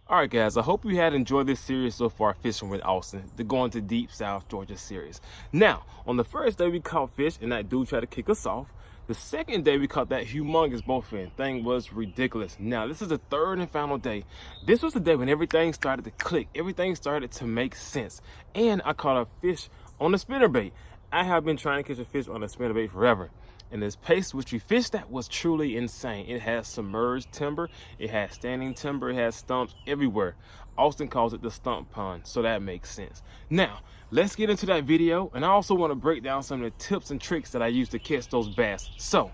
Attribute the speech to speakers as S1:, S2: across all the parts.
S1: Alright guys, I hope you had enjoyed this series so far, Fishing with Austin, the Going to Deep South Georgia series. Now, on the first day we caught fish and that dude tried to kick us off. The second day we caught that humongous bowfin. Thing was ridiculous. Now, this is the third and final day. This was the day when everything started to click. Everything started to make sense. And I caught a fish on the spinnerbait. I have been trying to catch a fish on the spinnerbait forever. And this pace which we fished at was truly insane. It has submerged timber, it has standing timber, it has stumps everywhere. Austin calls it the stump pond, so that makes sense. Now, let's get into that video, and I also want to break down some of the tips and tricks that I use to catch those bass. So,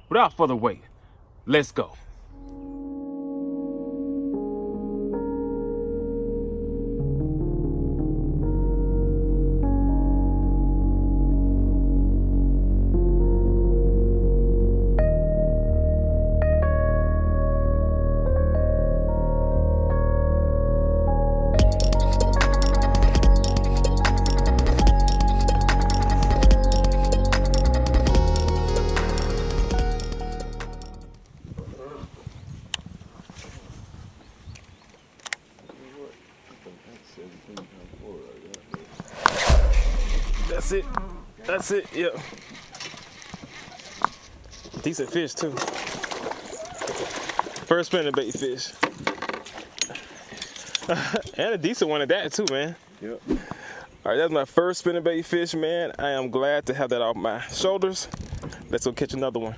S1: without further wait, let's go. That's it, yeah. Decent fish too. First spinnerbait fish. And a decent one at that too, man. Yep. All right, that's my first spinnerbait fish, man. I am glad to have that off my shoulders. Let's go catch another one.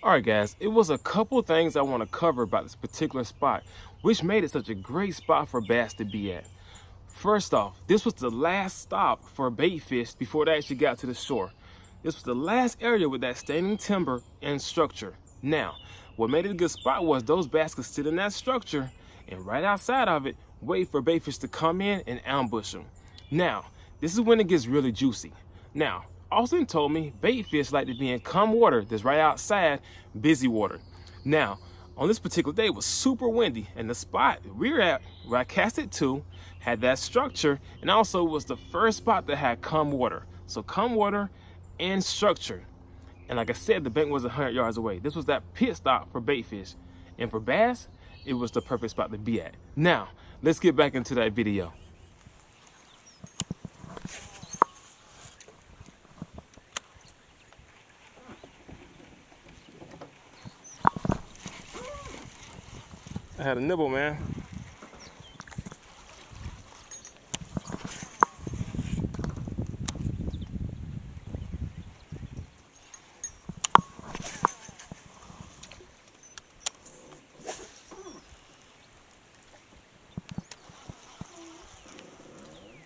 S1: All right, guys, it was a couple things I want to cover about this particular spot, which made it such a great spot for bass to be at. First off, this was the last stop for bait fish before they actually got to the shore. This was the last area with that standing timber and structure. Now, what made it a good spot was those bass could sit in that structure and right outside of it, wait for bait fish to come in and ambush them. Now, this is when it gets really juicy. Now, Austin told me bait fish like to be in calm water that's right outside busy water. Now, on this particular day, it was super windy, and the spot we were at, where I cast it to, had that structure, and also was the first spot that had calm water. So calm water and structure. And like I said, the bank was 100 yards away. This was that pit stop for bait fish. And for bass, it was the perfect spot to be at. Now, let's get back into that video. I had a nibble, man.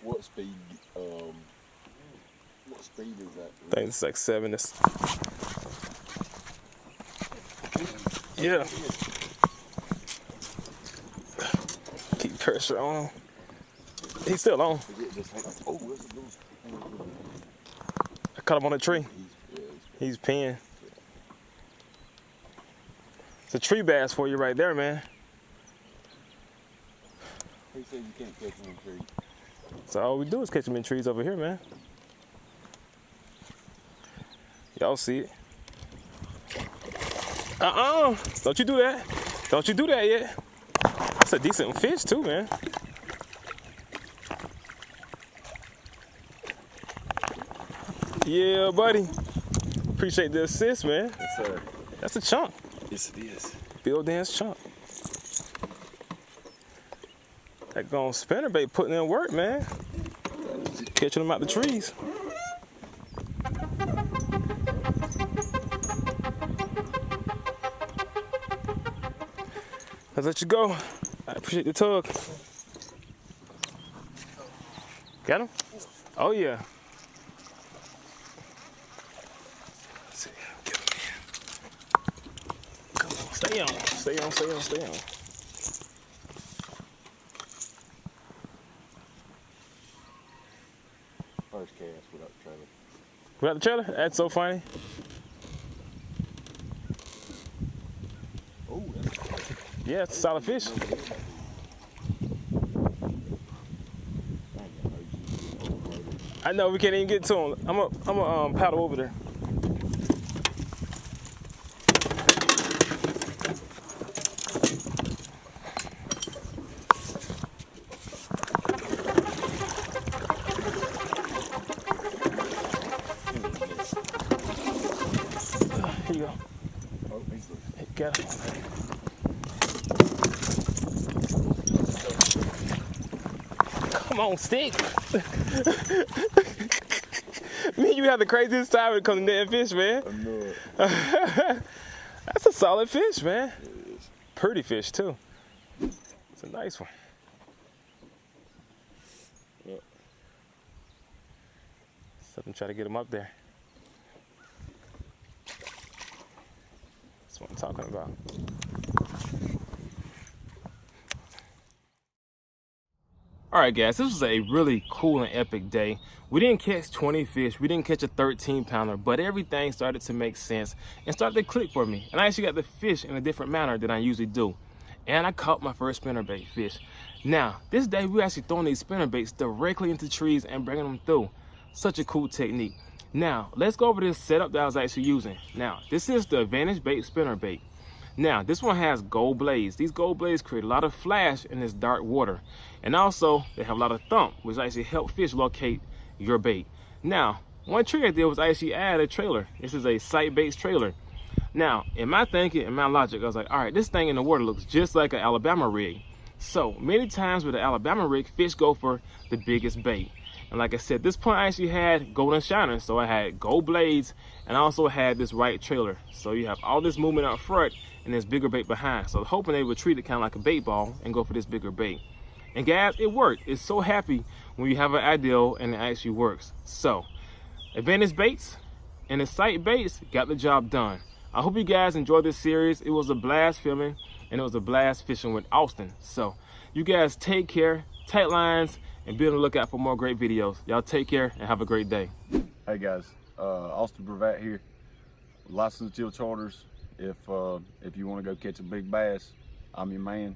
S2: What speed? What speed is that?
S1: I think it's like 7. Yeah. Keep pressure on. He's still on. I caught him on a tree. He's peeing. It's a tree bass for you right there, man.
S2: He said you can't catch them in trees.
S1: So all we do is catch them in trees over here, man. Y'all see it. Don't you do that. Don't you do that yet. That's a decent fish too, man. Yeah, buddy. Appreciate the assist, man.
S2: Yes, sir.
S1: That's a chunk.
S2: Yes, it is.
S1: Bill Dance chunk. That gone spinnerbait putting in work, man. Catching them out the trees. Let's let you go. I appreciate the tug. Got him? Oh yeah. Let's see. Get him in. Come on, stay on, stay on, stay on, stay on.
S2: First cast without the trailer.
S1: Without the trailer? That's so funny.
S2: Oh, that's
S1: Yeah, it's a solid fish. I know, we can't even get to him. I'm gonna paddle over there. Come on, stick. Me, you have the craziest time when it comes to netting fish, man.
S2: I know it.
S1: That's a solid fish, man.
S2: It is.
S1: Pretty fish, too. It's a nice one.
S2: Yep.
S1: Something try to get him up there. That's what I'm talking about. All right, guys, this was a really cool and epic day. We didn't catch 20 fish, we didn't catch a 13-pounder, but everything started to make sense and started to click for me. And I actually got the fish in a different manner than I usually do. And I caught my first spinnerbait fish. Now, this day we actually throwing these spinnerbaits directly into trees and bringing them through. Such a cool technique. Now, let's go over this setup that I was actually using. Now, this is the Advantage Bait spinnerbait. Now, this one has gold blades. These gold blades create a lot of flash in this dark water. And also, they have a lot of thump, which actually help fish locate your bait. Now, one trick I did was I actually add a trailer. This is a sight-based trailer. Now, in my thinking, in my logic, I was like, all right, this thing in the water looks just like an Alabama rig. So, many times with the Alabama rig, fish go for the biggest bait. And like I said, this point I actually had golden shiners. So I had gold blades and I also had this right trailer. So you have all this movement up front and this bigger bait behind. So hoping they would treat it kind of like a bait ball and go for this bigger bait. And guys, it worked. It's so happy when you have an ideal and it actually works. So Advantage Baits and the sight baits got the job done. I hope you guys enjoyed this series. It was a blast filming and it was a blast fishing with Austin. So you guys take care, tight lines, and be on the lookout for more great videos. Y'all take care and have a great day.
S2: Hey guys, Austin Brevat here, licensed Jill Charters. If you want to go catch a big bass, I'm your man.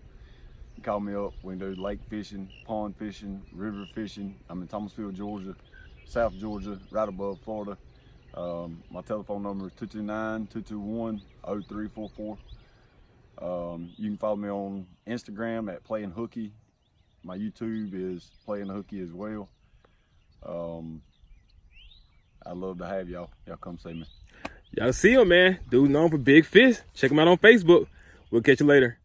S2: Call me up. We can do lake fishing, pond fishing, river fishing. I'm in Thomasville, Georgia, South Georgia, right above Florida. My telephone number is 229-221-0344. You can follow me on Instagram at Playing Hooky. My YouTube is Playing Hooky as well. I'd love to have y'all. Y'all come see me.
S1: Y'all see him, man. Dude known for big fish. Check him out on Facebook. We'll catch you later.